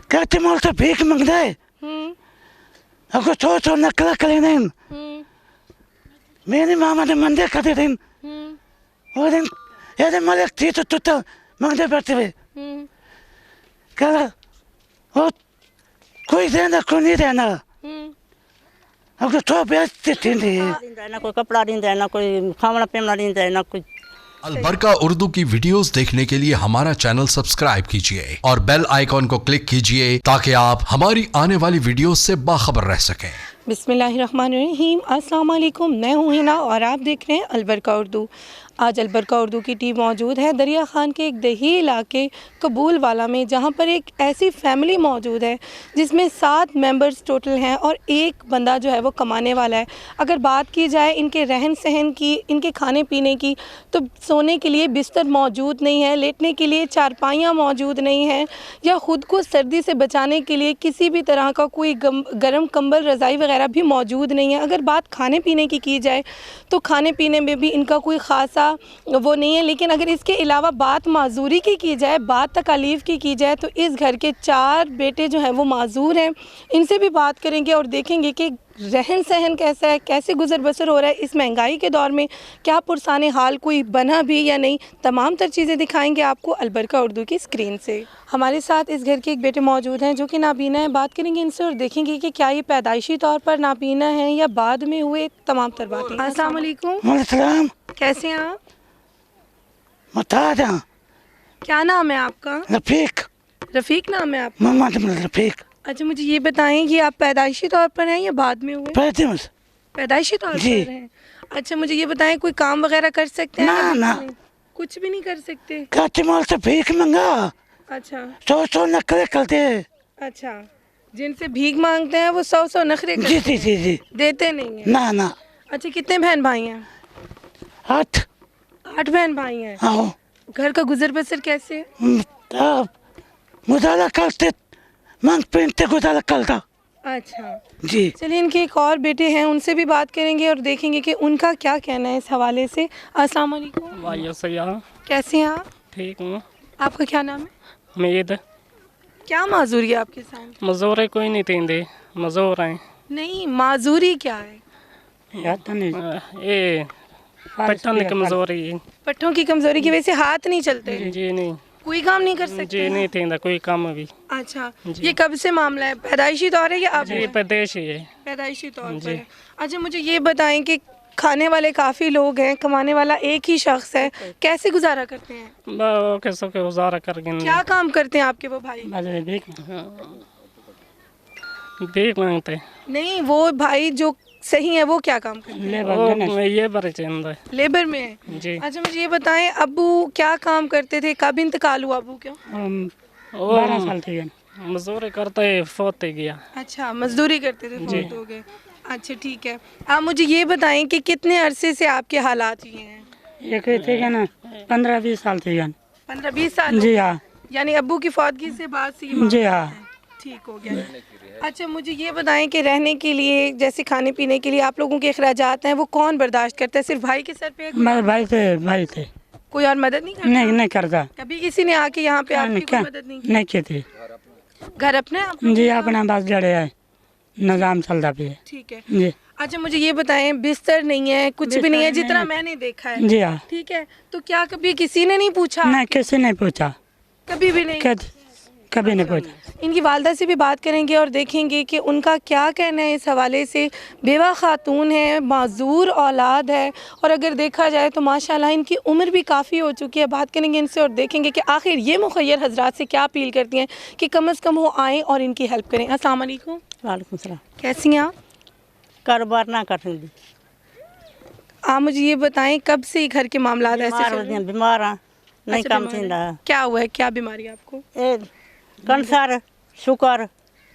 कहते मोल तो भीख मंगदा है अगो तो नकला करे नहीं मेरे मामा ने मंदिर कर दिन और दिन ये मलिक थी तो मंदिर बैठे हुए कल और कोई देना कोई नहीं देना अगो तो बेचते थे ना कोई कपड़ा नहीं देना कोई खाना पीना नहीं देना कुछ। अलबरका उर्दू की वीडियोस देखने के लिए हमारा चैनल सब्सक्राइब कीजिए और बेल आइकॉन को क्लिक कीजिए ताकि आप हमारी आने वाली वीडियोस से बाखबर रह सकें। बिस्मिल्लाहिर्रहमानिर्रहीम, अस्सलाम वालेकुम। मैं हूँ हिना और आप देख रहे हैं अलबरका उर्दू। आज अलबरका उर्दू की टीम मौजूद है दरिया खान के एक दही इलाके कबूल वाला में, जहाँ पर एक ऐसी फैमिली मौजूद है जिसमें 7 मेंबर्स टोटल हैं और एक बंदा जो है वो कमाने वाला है। अगर बात की जाए इनके रहन सहन की, इनके खाने पीने की, तो सोने के लिए बिस्तर मौजूद नहीं है, लेटने के लिए चारपाइयाँ मौजूद नहीं हैं, या ख़ुद को सर्दी से बचाने के लिए किसी भी तरह का कोई गर्म कंबल रज़ाई वगैरह भी मौजूद नहीं है। अगर बात खाने पीने की जाए तो खाने पीने में भी इनका कोई ख़ासा वो नहीं है। लेकिन अगर इसके अलावा बात माजूरी की जाए, बात तकालीफ की जाए, तो इस घर के 4 बेटे जो हैं वो माजूर हैं। इनसे भी बात करेंगे और देखेंगे कि रहन सहन कैसा है, कैसे गुजर बसर हो रहा है इस महंगाई के दौर में, क्या पुरसाने हाल कोई बना भी या नहीं। तमाम तर चीज़ें दिखाएंगे आपको अलबरका उर्दू की स्क्रीन से। हमारे साथ इस घर के एक बेटे मौजूद हैं जो कि नाबीना है। बात करेंगे इनसे और देखेंगे कि क्या ये पैदाइशी तौर पर नाबीना है या बाद में हुए तमाम तर बातें। अस्सलाम वालेकुम, कैसे हैं आप? क्या नाम है आपका? रफ़ीक नाम है आपका? मोहम्मद रफीक। अच्छा, मुझे ये बताएं, ये आप पैदाइशी तौर पर हैं या बाद में हुए? पैदाइशी तौर पर हैं। अच्छा, मुझे ये बताएं, कोई काम वगैरह कर सकते हैं? ना कुछ भी नहीं कर सकते। कहते मोल तो भीख मंगा अच्छा, 100 नकले करते हैं। अच्छा, जिनसे भीख मांगते हैं वो 100 नखरे करते हैं। जी देते नहीं है। ना। अच्छा, कितने बहन भाई हैं? 8 बहन भाई हैं। हाँ। घर का गुजर बसर कैसे है? मुदाला करते मांग पहनते गुजारा करता। अच्छा जी। चलिए, इनके एक और बेटे हैं, उनसे भी बात करेंगे और देखेंगे कि उनका क्या कहना है इस हवाले से। अस्सलाम वालेकुम। वालेकुम, कैसे हैं आप? ठीक हूँ। आपका क्या नाम है? उम्मीद। क्या माजूरी है आपके साथ? मजूर कोई नहीं देंगे, मजूर हैं। नहीं, माजूरी क्या है? ये पट्टों की कमजोरी। पट्टों की कमजोरी की वजह से हाथ नहीं चलते? जी नहीं, कोई काम नहीं कर सकते? जी नहीं देंगे कोई काम अभी। अच्छा, ये कब से मामला है? पैदाइशी तौर है या अब? जी पैदाइशी है। पैदाइशी तौर पर है। अच्छा, मुझे ये बताएं कि खाने वाले काफ़ी लोग हैं, कमाने वाला एक ही शख्स है, कैसे गुजारा करते हैं? कैसे गुजारा कर क्या काम करते हैं आपके वो भाई? भीख मांगते। नहीं, वो भाई जो सही है वो क्या काम करते हैं? लेबर में है। जी। अच्छा, मुझे ये बताएं, अब्बू क्या काम करते थे, कब इंतकाल हुआ अब्बू क्या? 12 साल थे। मजदूरी करते फौत गया। अच्छा, मजदूरी करते थे, फौत हो गए। अच्छा, ठीक है। आप मुझे ये बताएं कि कितने अरसे से आपके हालात ये हैं? एक थे ना 15-20 साल थे। 15-20 साल? जी हाँ। यानी अब्बू की फौतगी से बाद से ये जी हाँ। ठीक हो गया। अच्छा, मुझे ये बताएं कि रहने के लिए, जैसे खाने पीने के लिए आप लोगों के अखराजात हैं, वो कौन बर्दाश्त करता है? सिर्फ भाई के सर पे? मेरे भाई थे। कोई और मदद नहीं करता? नहीं करता। कभी किसी ने आके यहाँ पे आपकी कोई मदद नहीं की? नहीं की थी। घर अपने आप? जी, अपना बस जड़े है, निजाम चलता भी है। ठीक है जी। अच्छा, मुझे ये बताएं, बिस्तर नहीं है, कुछ भी नहीं है जितना मैंने देखा है? जी हाँ। ठीक है, तो क्या कभी किसी ने नहीं पूछा? नहीं, किसी ने पूछा, कभी भी नहीं? कभी नहीं पूछा। इनकी वालदा से भी बात करेंगे और देखेंगे कि उनका क्या कहना है इस हवाले से। बेवा खातून है, माजूर औलाद है, और अगर देखा जाए तो माशाल्लाह इनकी उम्र भी काफ़ी हो चुकी है। बात करेंगे इनसे और देखेंगे कि आखिर ये मुखय्यर हजरात से क्या अपील करती हैं कि कम अज़ कम वो आएँ और इनकी हेल्प करें। अस्सलाम वालेकुम। वालेकुम सलाम। कैसी हैं आप? कारोबार ना कर सकती। आप मुझे ये बताएं, कब से ही घर के मामला ऐसे चल रहे हैं? बीमार हैं, नहीं अच्छा, काम बीमार थींदा। हैं। क्या हुआ है, क्या बीमारी है आपको? Cancer, sugar.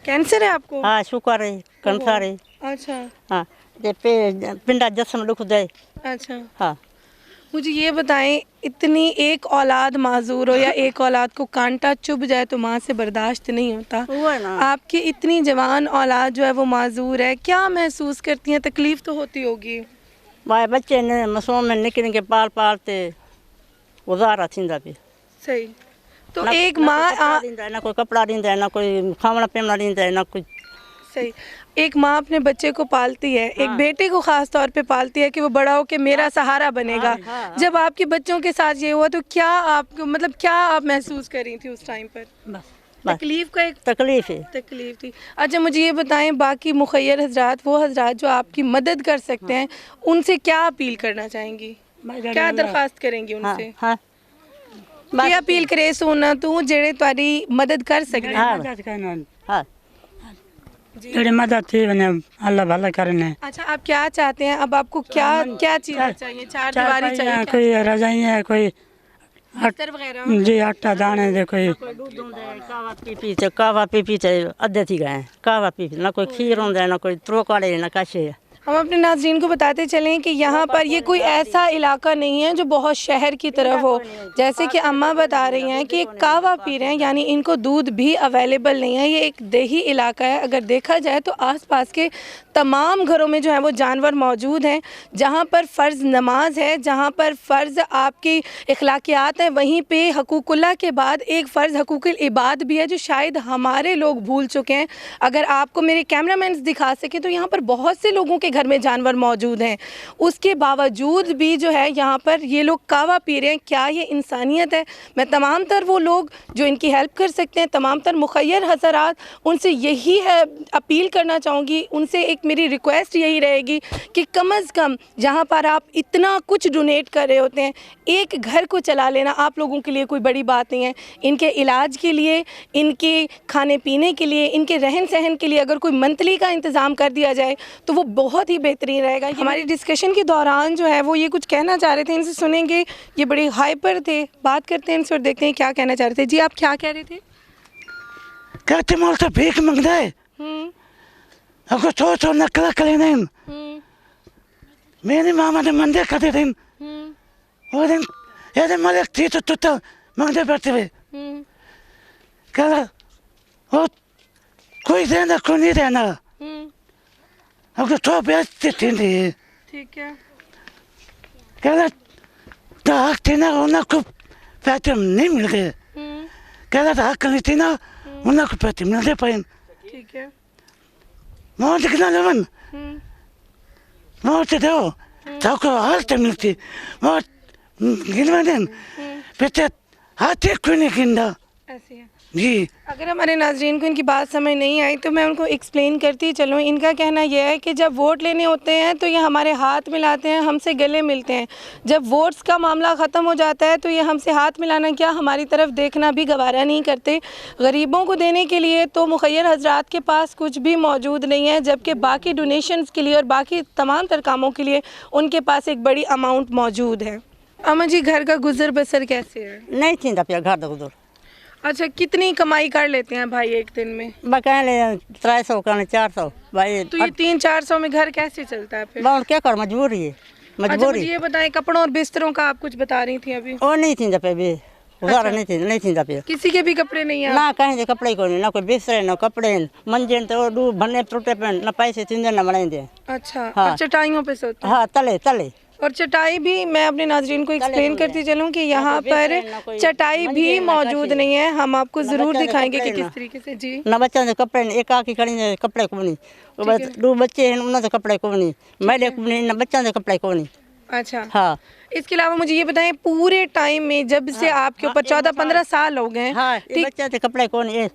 कैंसर है आपको? हाँ, शुगर है, कैंसर है। अच्छा। हाँ, पिंडा जिस्म दुख दे। अच्छा, हाँ। मुझे ये बताएं, इतनी एक औलाद माजूर हो या एक औलाद को कांटा चुभ जाए तो माँ से बर्दाश्त नहीं होता। आपकी इतनी जवान औलाद जो है वो माजूर है, क्या महसूस करती हैं? तकलीफ तो होती होगी। माए बच्चे ने मासूम में निकल के पालते गुजारा थींदा भी। सही। तो ना- एक ना माँ कोई कपड़ा दींदा है, ना कोई कपड़ा दींदा है, ना कोई खावना पीवना दींदा है, ना कुछ। सही, एक माँ अपने बच्चे को पालती है, एक बेटे को खास तौर पे पालती है कि वो बड़ा हो के मेरा सहारा बनेगा। जब आपके बच्चों के साथ ये हुआ तो क्या आप मतलब क्या आप महसूस कर रही थी उस टाइम पर? बस तकलीफ का एक तकलीफ है। तकलीफ थी। अच्छा मुझे ये बताएं, बाकी मुखय्यर हजरात, वो हजरात जो आपकी मदद कर सकते हैं, उनसे क्या अपील करना चाहेंगी, क्या दरख्वास्त करेंगी हाँ उनसे? हाँ ਕੀ अपील करे सोना तू जेड़े तुम्हारी मदद कर सकते हैं? मदद करना हाँ तेरी मदद थी मैंने अल्लाह भला करने अच्छा आप क्या चाहते हैं अब? आपको क्या क्या चीज़ें चाहिए? चार दीवारी चाहिए, कोई रजाई है, कोई बिस्तर वगैरह? जी आटा दाने दे, कोई कावा पी अद्धे थी गए कावा पी ना कोई खीर होंदा है, ना कोई त्रोकाड़े, ना कशे है। हम अपने नाज़रीन को बताते चलें कि यहाँ पर ये कोई ऐसा इलाका नहीं है जो बहुत शहर की तरफ हो। जैसे कि अम्मा बता रही हैं कि कावा पी रहे हैं, यानी इनको दूध भी अवेलेबल नहीं है। ये एक देही इलाका है। अगर देखा जाए तो आसपास के तमाम घरों में जो है वो जानवर मौजूद हैं। जहाँ पर फ़र्ज़ नमाज है, जहाँ पर फ़र्ज़ आपकी इखलाकियात हैं, वहीं पे हकूकुल्लाह के बाद एक फ़र्ज़ हकूकुल इबाद भी है जो शायद हमारे लोग भूल चुके हैं। अगर आपको मेरे कैमरामैन दिखा सके तो यहाँ पर बहुत से लोगों के घर में जानवर मौजूद हैं। उसके बावजूद भी जो है यहाँ पर ये लोग कावा पी रहे हैं। क्या ये इंसानियत है? मैं तमाम तर वो लोग जो इनकी हेल्प कर सकते हैं, तमाम तर मुखय्यर हज़रात, उनसे यही है अपील करना चाहूँगी। उनसे एक मेरी रिक्वेस्ट यही रहेगी कि कम अज़ कम जहाँ पर आप इतना कुछ डोनेट कर रहे होते हैं, एक घर को चला लेना आप लोगों के लिए कोई बड़ी बात नहीं है। इनके इलाज के लिए, इनके खाने पीने के लिए, इनके रहन सहन के लिए अगर कोई मंथली का इंतज़ाम कर दिया जाए तो वो बहुत ही बेहतरीन रहेगा। हमारी डिस्कशन के दौरान जो है वो ये कुछ कहना चाह रहे थे, इनसे सुनेंगे। ये बड़े हाइपर थे, बात करते हैं इनसे और देखते हैं क्या कहना चाह रहे थे। जी आप क्या कह रहे थे? कहते मोल तो भीख मंगता है, अगर तो नकला करे नहीं। मेरी मामा ने मंदिर करते थे, और दिन ये मलिक थी तो मंदिर बैठते हुए कहा और कोई देना कोई नहीं देना, अगर तो बेचते थे। ठीक है। कहा तो हक थी ना उन्हें को पैसे नहीं मिल गए, कहा तो हक नहीं थी ना उन्हें को पैसे मिलते पाए। ठीक है। मौत कितना लेवन मौत दो ताको हालत मिलती मौत गिनवा दें पैसे हाथी कोई नहीं गिनता ऐसे है। जी। अगर हमारे नाजरीन को इनकी बात समझ नहीं आई तो मैं उनको एक्सप्लेन करती चलूँ। इनका कहना यह है कि जब वोट लेने होते हैं तो ये हमारे हाथ मिलाते हैं, हमसे गले मिलते हैं। जब वोट्स का मामला ख़त्म हो जाता है तो ये हमसे हाथ मिलाना क्या, हमारी तरफ देखना भी गवारा नहीं करते। गरीबों को देने के लिए तो मुखय्यर हजरात के पास कुछ भी मौजूद नहीं है, जबकि बाकी डोनेशंस के लिए और बाकी तमाम तर कामों के लिए उनके पास एक बड़ी अमाउंट मौजूद है। अम्मा जी घर का गुजर बसर कैसे है? नहीं थी पिया घर दूर। अच्छा कितनी कमाई कर लेते हैं भाई एक दिन में? बकाए 300 का 400 भाई। तो ये 300-400 में घर कैसे चलता है फिर? बाउंड क्या कर मजबूरी है अच्छा मुझे मजबूरी। ये बताएं, कपड़ों और बिस्तरों का आप कुछ बता रही थी अभी। ओ नहीं थी पे भी उधार नहीं थी पे किसी के भी कपड़े नहीं है? ना कहीं दे कपड़े को नहीं, ना कोई बिस्तरे, ना कपड़े, मंजे तो डू भन्ने टूटे पेन, ना पैसे तीन ना बनाएंगे। अच्छा हाँ। और चटाइयों पे सोते हैं? हाँ तले तले और चटाई भी मैं अपने नाजरीन को एक्सप्लेन करती चलूँ कि यहाँ पर चटाई भी मौजूद नहीं है। हम आपको ज़रूर दिखाएंगे कि किस तरीके से। जी ना बच्चों से कपड़े एक आकी खड़ी कपड़े को नहीं, दो बच्चे हैं उन्होंने कपड़े को नहीं, मैले को नहीं, ना बच्चों से कपड़े को नहीं। अच्छा हाँ इसके अलावा मुझे ये बताएं, पूरे टाइम में जब से आपके ऊपर 14-15 साल हो गए, हाँ ये बच्चे से कपड़े को नहीं,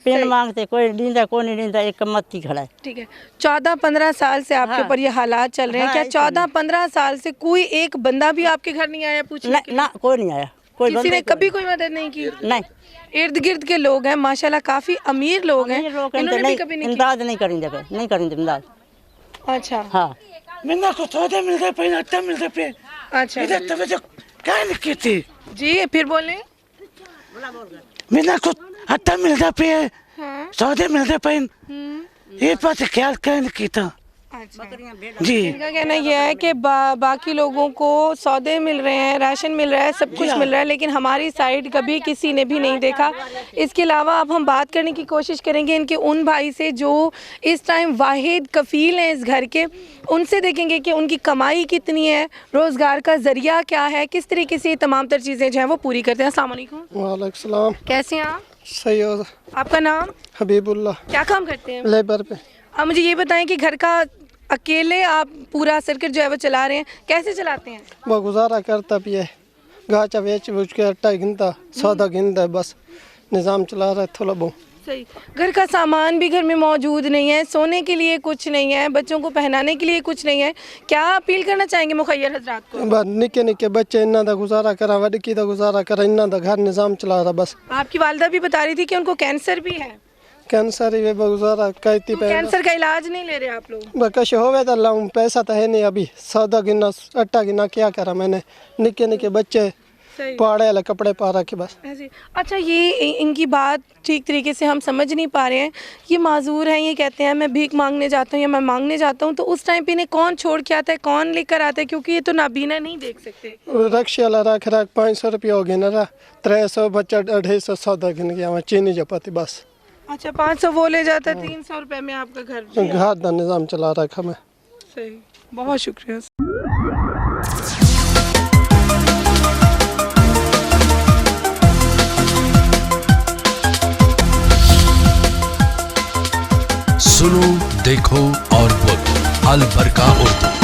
पेन मांगते कोई दींदा को नहीं दींदा, एक कमत ही खड़ा है। ठीक है 14-15 साल से आपके ऊपर ये हालात चल रहे हैं। क्या 14-15 साल से कोई एक बंदा भी आपके घर नहीं आया पूछने के लिए? ना कोई नहीं आया, कोई किसी ने कभी कोई मदद नहीं की? नहीं। इर्द गिर्द के लोग हैं माशाल्लाह, काफी अमीर लोग हैं, इन्होंने भी कभी नहीं इमदाद नहीं करेंगे, नहीं करेंगे इमदाद। अच्छा हाँ मिलना को सौदे मिल गए पे आटा मिल गए पे अच्छा इधर तब जो क्या लिखी थी जी फिर बोले। मिलना को आटा मिल गया पे हाँ सौदे मिल गए पे ये बात ख्याल क्या लिखी था? बकरियां भेड़ जी इनका कहना यह है कि बाकी लोगों को सौदे मिल रहे हैं, राशन मिल रहा है, सब कुछ मिल रहा है, लेकिन हमारी साइड कभी किसी ने भी नहीं देखा। इसके अलावा अब हम बात करने की कोशिश करेंगे इनके उन भाई से जो इस टाइम वाहिद कफ़ील हैं इस घर के। उनसे देखेंगे कि उनकी कमाई कितनी है, रोज़गार का ज़रिया क्या है, किस तरीके से ये तमाम तर चीज़ें जो हैं वो पूरी करते हैं। अस्सलाम वालेकुम। वालेकुम सलाम। कैसे हैं आप? सही हो। आपका नाम? हबीबुल्लाह। क्या काम करते हैं? लेबर पे। अब मुझे ये बताएं कि घर का अकेले आप पूरा सर्किट जो है वो चला रहे हैं, कैसे चलाते हैं? वो गुजारा करता भी है, गाचा बेच बुझ के आटा गिनता, सौदा गिनता, बस निज़ाम चला रहा है थोड़ा बहुत। सही। घर का सामान भी घर में मौजूद नहीं है, सोने के लिए कुछ नहीं है, बच्चों को पहनाने के लिए कुछ नहीं है। क्या अपील करना चाहेंगे मुखय्यर हजरात को? बस निके निके बच्चे इन्ना दा गुजारा करा, वडकी दा गुजारा करा, इन्ना दा घर निज़ाम चला रहा बस। आपकी वालदा भी बता रही थी कि उनको कैंसर भी है, कैंसर ही वे गुजारा कहती पे। कैंसर का इलाज नहीं ले रहे आप लोग? बकश होवे तो लाऊं, पैसा तो है नहीं अभी, सौदा गिनना आटा गिनना क्या करा मैंने, निके निके बच्चे सही। पाड़े वाले कपड़े पा रखे बस। ऐसे। अच्छा, ये इनकी बात ठीक तरीके से हम समझ नहीं पा रहे हैं। ये माजूर हैं, ये कहते हैं मैं भीख मांगने जाता हूँ या मैं मांगने जाता हूँ, तो उस टाइम पे इन्हें कौन छोड़ के आता है, कौन लेकर आता है? क्योंकि ये तो नाबीना नहीं देख सकते। रक्शे वाला रख 500 रुपया हो गिन रहा, 300 बच्चा 250 सौदा गिन गया, वहाँ चीनी जपाती बस। अच्छा, 500 वो ले जाता है, 300 रुपये में आपका घर। घर का निज़ाम चला रखा मैं। सही, बहुत शुक्रिया। सुनो, देखो और बोलो, अल बरका उर्दू।